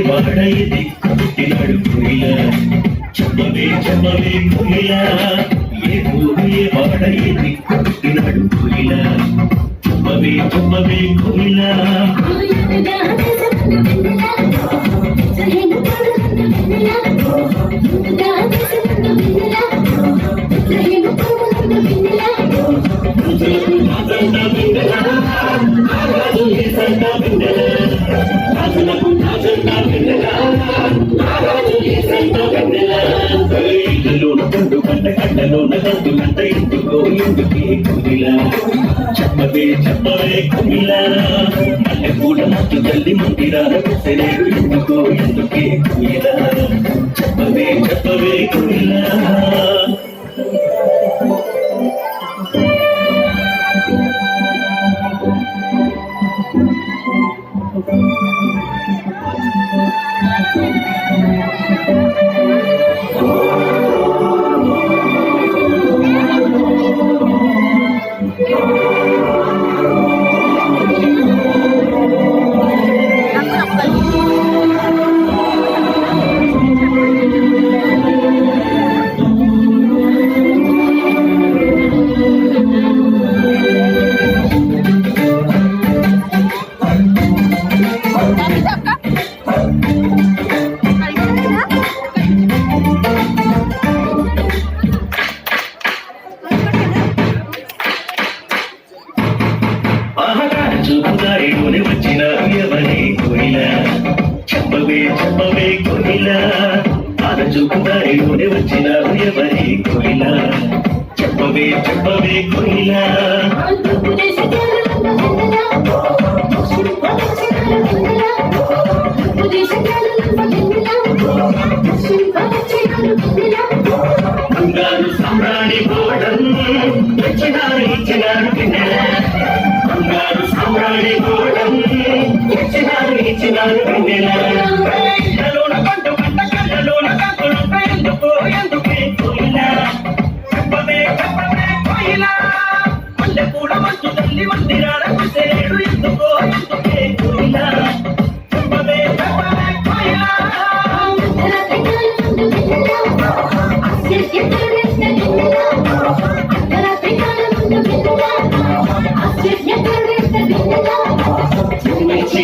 వాడైది కుట్టినాడు కుయిల చెమ్మవే చెమ్మవే కుయిల ఏ ఊరే వాడైది కుట్టినాడు కుయిల చెమ్మవే చెమ్మవే కుయిల చెప్పవే చెప్పవే కుమిల మల్లె పూల మత్తు తల్లి మందిరాల కుసలేడు ఎందుకో ఎందుకే కుమిల చెప్పవే చెప్పవే కుమిల చూపుదారిలోని వచ్చిన ఎవరి కోయిల చెప్పవే చెప్పవే కోయిల ఆన చూపుదారిలోని వచ్చిన ఎవరి కోయిల చెప్పవే చెప్పవే కోయిల బంగారు సామ్రాణి పోవడం ఇచ్చినారు ఇచ్చినారు పిన్నెల బంగారు సామ్రాణి పోవడం ఇచ్చినారు ఇచ్చినారు పిన్నెల కళ్ళలోన పండు పంట కళ్ళలోన కాకులు ఎందుకు ఎందుకే కోయిల చెప్పవే చెప్పవే కోయిల మల్లె పూల మంచు తల్లి మందిరాల కుసేడు ఎందుకో ఎందుకే కోయిల చెప్పవే చెప్పవే కోయిల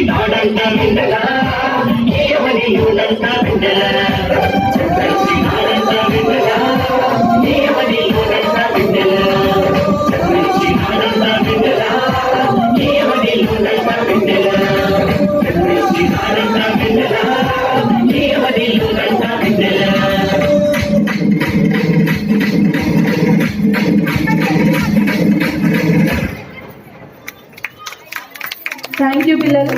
నాడంట విందల ఏమని ఊడంట విందల నాడంట విందల ఏమని ఊడంట విందల నాడంట విందల ఏమని ఊడంట విందల నాడంట విందల ఏమని ఊడంట విందల థ్యాంక్ యూ పిల్లలు.